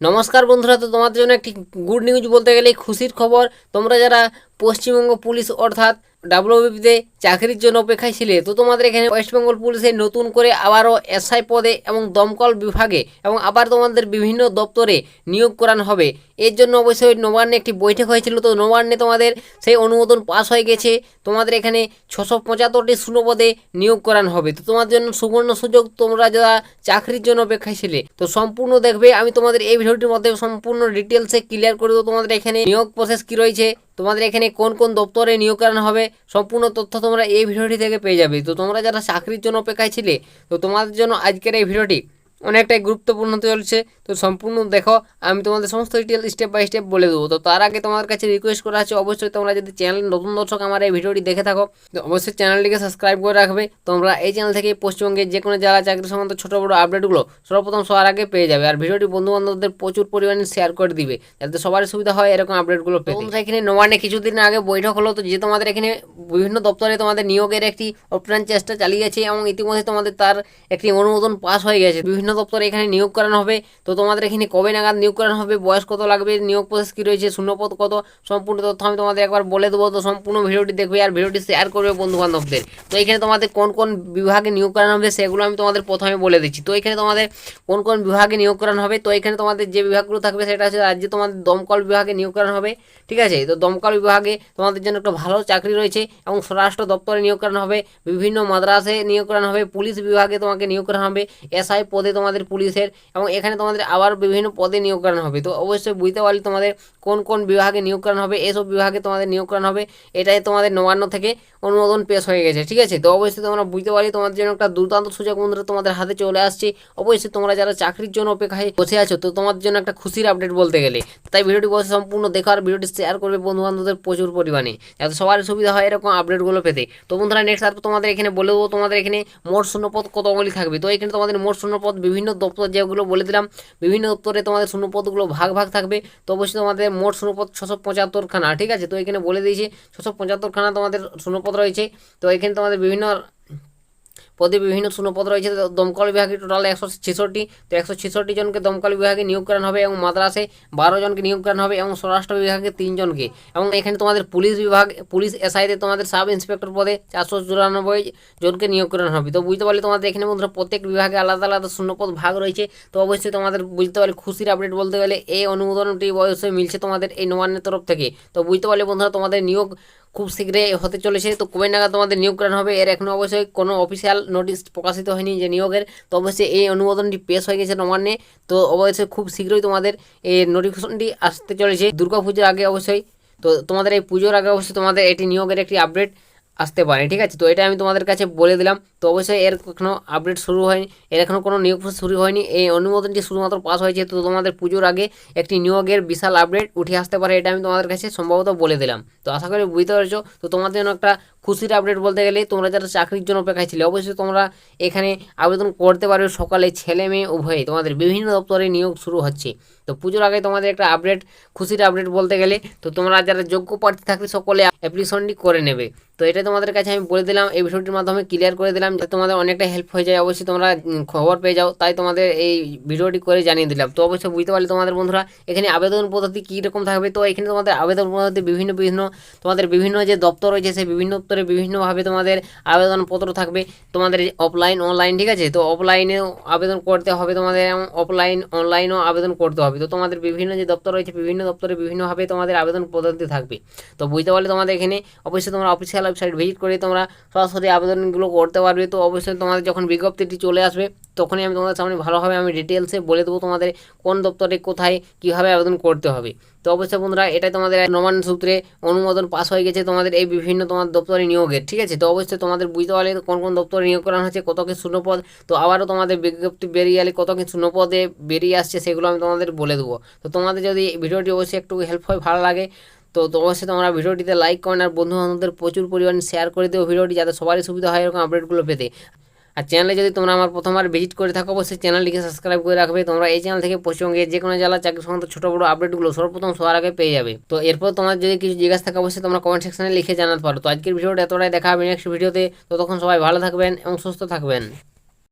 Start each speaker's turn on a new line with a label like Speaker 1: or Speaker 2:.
Speaker 1: নমস্কার বন্ধুরা, তো তোমাদের জন্য একটি গুড নিউজ বলতে গেলে খুশির খবর। তোমরা যারা পশ্চিমবঙ্গ পুলিশ অর্থাৎ ডাব্লিউবিপিতে চাকরির জন্য অপেক্ষায় ছিলে, তো তোমাদের এখানে ওয়েস্ট বেঙ্গল পুলিশে নতুন করে আবারও এসআই পদে এবং দমকল বিভাগে এবং আবার তোমাদের বিভিন্ন দপ্তরে নিয়োগ করানো হবে। এর জন্য অবশ্যই নবান্নে একটি বৈঠক হয়েছিল, তো নবান্নে তোমাদের সেই অনুমোদন পাস হয়ে গেছে। তোমাদের এখানে 675টি শূন্যপদে নিয়োগ করানো হবে। তো তোমার জন্য সুবর্ণ সুযোগ, তোমরা যারা চাকরির জন্য অপেক্ষায় ছিলে তো সম্পূর্ণ দেখবে। আমি তোমাদের এই ভিডিওটির মধ্যে সম্পূর্ণ ডিটেলসে ক্লিয়ার করে দেবো তোমাদের এখানে নিয়োগ প্রসেস কি রয়েছে, তোমাদের এখানে কোন কোন দপ্তরে নিয়োগ করানো হবে, সম্পূর্ণ তথ্য তোমরা এই ভিডিওটি থেকে পেয়ে যাবে। তো তোমরা যারা চাকরির জন্য অপেক্ষায় ছিলে, তো তোমাদের জন্য আজকের এই ভিডিওটি অনেকটাই গুরুত্বপূর্ণ হতে চলছে। তো সম্পূর্ণ দেখো, আমি তোমাদের সমস্ত ডিটেল স্টেপ বাই স্টেপ বলে দেবো। তো তার আগে তোমাদের কাছে রিকোয়েস্ট করা আছে, অবশ্যই তোমরা যদি চ্যানেল নতুন দর্শক আমার এই ভিডিওটি দেখে থাকো, তো অবশ্যই চ্যানেলটিকে সাবস্ক্রাইব করে রাখবে। তোমরা এই চ্যানেল থেকে পশ্চিমবঙ্গের যে কোনো জেলা চাকরি সম্বন্ধে ছোটো বড়ো আপডেটগুলো সর্বপ্রথম সবার আগে পেয়ে যাবে। আর ভিডিওটি বন্ধু বান্ধবদের প্রচুর পরিমাণে শেয়ার করে দিবে, যাতে সবারই সুবিধা হয় এরকম আপডেটগুলো পেতে। তোমরা এখানে নবান্নে কিছুদিন আগে বৈঠক হলো, তো যে তোমাদের এখানে বিভিন্ন দপ্তরে তোমাদের নিয়োগের একটি অপ্রাণ চেষ্টা চালিয়েছে এবং ইতিমধ্যে তোমাদের তার একটি অনুমোদন পাস হয়ে গেছে। বিভিন্ন দপ্তরে এখানে নিয়োগ করানো হবে। তো তোমাদের এখানে কবে নাগাদ নিয়োগ করানো হবে, বয়স কত লাগবে, নিয়োগ প্রসেস কী রয়েছে, শূন্যপদ কত, সম্পূর্ণ তথ্য আমি তোমাদের একবার বলে দেবো। তো সম্পূর্ণ ভিডিওটি দেখবে আর ভিডিওটি শেয়ার করবে বন্ধু বান্ধবদের। তো এখানে তোমাদের কোন কোন বিভাগে নিয়োগ করানো হবে সেগুলো আমি তোমাদের প্রথমে বলে দিচ্ছি। তো এখানে তোমাদের কোন কোন বিভাগে নিয়োগ করানো হবে, তো এখানে তোমাদের যে বিভাগগুলো থাকবে সেটা হচ্ছে রাজ্যে তোমাদের দমকল বিভাগে নিয়োগ করানো হবে। ঠিক আছে, তো দমকল বিভাগে তোমাদের জন্য একটা ভালো চাকরি রয়েছে এবং স্বরাষ্ট্র দপ্তরে নিয়োগ করানো হবে, বিভিন্ন মাদ্রাসে নিয়োগ করানো হবে, পুলিশ বিভাগে তোমাকে নিয়োগ করানো হবে, এসআই পদে তোমাদের পুলিশের, এবং এখানে তোমাদের আবার বিভিন্ন পদে নিয়োগ করানো হবে। তো অবশ্যই বুঝতে পারলে তোমাদের কোন কোন বিভাগে নিয়োগ করানো হবে, এসব বিভাগে তোমাদের নিয়োগ করানো হবে। এটাই তোমাদের নবান্ন থেকে অনুমোদন পেশ হয়ে গেছে। ঠিক আছে, তো অবশ্যই তোমরা বুঝতে পারি তোমাদের জন্য একটা দুর্দান্ত সুযোগ বন্ধুরা তোমাদের হাতে চলে আসছে। অবশ্যই তোমরা যারা চাকরির জন্য অপেক্ষায় বসে আছো, তো তোমাদের জন্য একটা খুশির আপডেট বলতে গেলে, তাই ভিডিওটি বসে সম্পূর্ণ দেখো আর ভিডিওটি শেয়ার করবে বন্ধু বান্ধবদের প্রচুর পরিমাণে, যাতে সবার সুবিধা হয় এরকম আপডেটগুলো পেতে। তো বন্ধুরা নেক্সট আর তোমাদের এখানে বলে দেবো তোমাদের এখানে মোট শূন্যপদ কতগুলি থাকবে। তো এখানে তোমাদের মোট শূন্যপদ বিভিন্ন দপ্তর যেগুলো বলে দিলাম, বিভিন্ন দপ্তরে তোমাদের শূন্যপদগুলো ভাগ ভাগ থাকবে। তো অবশ্যই তোমাদের মোট শূন্যপদ 675খানা। ঠিক আছে, তো এখানে বলে দিয়েছি 675খানা তোমাদের শূন্যপদ রয়েছে। তো এখানে তোমাদের বিভিন্ন পদে বিভিন্ন শূন্যপদ রয়েছে। দমকল বিভাগে টোটাল 166। তো 166 জনকে দমকল বিভাগে নিয়োগ করানো হবে এবং মাদ্রাসে 12 জনকে নিয়োগ করানো হবে এবং স্বরাষ্ট্র বিভাগে 3 জনকে। এবং এখানে তোমাদের পুলিশ বিভাগ পুলিশ এসআইতে তোমাদের সাব ইন্সপেক্টর পদে 494 জনকে নিয়োগ করানো হবে। তো বুঝতে পারলে তোমাদের এখানে বন্ধুরা প্রত্যেক বিভাগে আলাদা আলাদা শূন্যপদ ভাগ রয়েছে। তো অবশ্যই তোমাদের বুঝতে পারলে খুশির আপডেট বলতে গেলে এই অনুমোদনটি অবশ্যই মিলছে তোমাদের এই নবান্নের তরফ থেকে। তো বুঝতে পারলে বন্ধুরা তোমাদের নিয়োগ খুব শীঘ্রই হতে চলেছে। তো কবে নাগাদ তোমাদের নিয়োগ করানো হবে এর এখনও অবশ্যই কোনো অফিসিয়াল নোটিশ প্রকাশিত হয়নি যে নিয়োগের। তো অবশ্যই এই অনুমোদনটি পেশ হয়ে গেছে নবান্নে। তো অবশ্যই খুব শীঘ্রই তোমাদের এই নোটিফিকেশনটি আসতে চলেছে দুর্গা পুজোর আগে অবশ্যই। তো তোমাদের এই পুজোর আগে অবশ্যই তোমাদের এটি নিয়োগের একটি আপডেট আসতে পারে। ঠিক আছে, তো এটা আমি তোমাদের কাছে বলে দিলাম। তো অবশ্যই এর এখনও আপডেট শুরু হয়নি, এর এখনও কোনো নিয়োগ শুরু হয়নি, এই অনুমোদনটি শুধুমাত্র পাস হয়েছে। তো তোমাদের পুজোর আগে একটি নিয়োগের বিশাল আপডেট উঠে আসতে পারে, এটা আমি তোমাদের কাছে সম্ভবত বলে দিলাম। তো আশা করি বুঝতে পেরেছো। তো তোমাদের জন্য একটা খুশির আপডেট বলতে গেলে, তোমরা যারা চাকরির জন্য অপেক্ষায় ছিলে অবশ্যই তোমরা এখানে আবেদন করতে পারবে। সকালে ছেলে মেয়ে উভয়ে তোমাদের বিভিন্ন দপ্তরে নিয়োগ শুরু হচ্ছে। তো পুজোর আগে তোমাদের একটা আপডেট, খুশির আপডেট বলতে গেলে, তো তোমরা যারা যোগ্য প্রার্থী থাকবে সকলে অ্যাপ্লিকেশনটি করে নেবে। তো এটা তোমাদের কাছে আমি বলে দিলাম, এই ভিডিওটির মাধ্যমে ক্লিয়ার করে দিলাম, যাতে তোমাদের অনেকটা হেল্প হয়ে যায়। অবশ্যই তোমরা খবর পেয়ে যাও, তাই তোমাদের এই ভিডিওটি করে জানিয়ে দিলাম। তো অবশ্যই বুঝতে পারলে তোমাদের বন্ধুরা এখানে আবেদন পদ্ধতি কী রকম থাকবে। তো এখানে তোমাদের আবেদন পদ্ধতি বিভিন্ন বিভিন্ন তোমাদের বিভিন্ন যে দপ্তর রয়েছে সেই বিভিন্ন দপ্তরে বিভিন্নভাবে তোমাদের আবেদনপত্র থাকবে। তোমাদের অফলাইন অনলাইন, ঠিক আছে, তো অফলাইনেও আবেদন করতে হবে তোমাদের এবং অফলাইন অনলাইনেও আবেদন করতে হবে। তো তোমাদের বিভিন্ন যে দপ্তর রয়েছে বিভিন্ন দপ্তরে বিভিন্নভাবে তোমাদের আবেদন পদ্ধতি থাকবে। তো বুঝতে পারলে তোমাদের এখানে অবশ্যই তোমরা অফিসিয়াল ওয়েবসাইট ভিজিট করে তোমরা সরাসরি আবেদনগুলো করতে পারবে। তো অবশ্যই তোমাদের যখন বিজ্ঞপ্তিটি চলে আসবে তখনই আমি তোমাদের সামনে ভালোভাবে আমি ডিটেলসে বলে দেবো তোমাদের কোন দপ্তরে কোথায় কীভাবে আবেদন করতে হবে। তো অবশ্যই বন্ধুরা এটাই তোমাদের নবান্ন সূত্রে অনুমোদন পাস হয়ে গেছে তোমাদের এই বিভিন্ন তোমার দপ্তরে নিয়োগের। ঠিক আছে, তো অবশ্যই তোমাদের বুঝতে পারলে কোন কোন দপ্তরে নিয়োগ করানো হচ্ছে, কত কি শূন্যপদ। তো আবারও তোমাদের বিজ্ঞপ্তি বেরিয়ে গেলে কত কি শূন্যপদে বেরিয়ে আসছে সেগুলো আমি তোমাদের বলে দেবো। তো তোমাদের যদি ভিডিওটি অবশ্যই একটু হেল্প হয়, ভালো লাগে, তো অবশ্যই তোমরা ভিডিওটিতে লাইক করেন আর বন্ধু বান্ধবদের প্রচুর পরিমাণে শেয়ার করে দেবো ভিডিওটি, যাতে সবারই সুবিধা হয় এরকম আপডেটগুলো পেতে। আর চ্যানেলে যদি তোমরা আমার প্রথমবার ভিজিট করে থাকো অবশ্যই চ্যানেলটিকে সাবস্ক্রাইব করে রাখবে। তোমরা এই চ্যানেল থেকে পশ্চিমবঙ্গের যে কোনো জেলা চাকরি সংক্রান্ত ছোটো বড়ো আপডেটগুলো সর্বপ্রথম সবার আগে পেয়ে যাবে। তো এরপর তোমার যদি কিছু জিজ্ঞাসা থাকে অবশ্যই তোমরা কমেন্ট সেকশনে লিখে জানাতে পারো। তো আজকের ভিডিওটা এতটাই, দেখা হবে নেক্সট ভিডিওতে। ততক্ষণ সবাই ভালো থাকবেন এবং সুস্থ থাকবেন।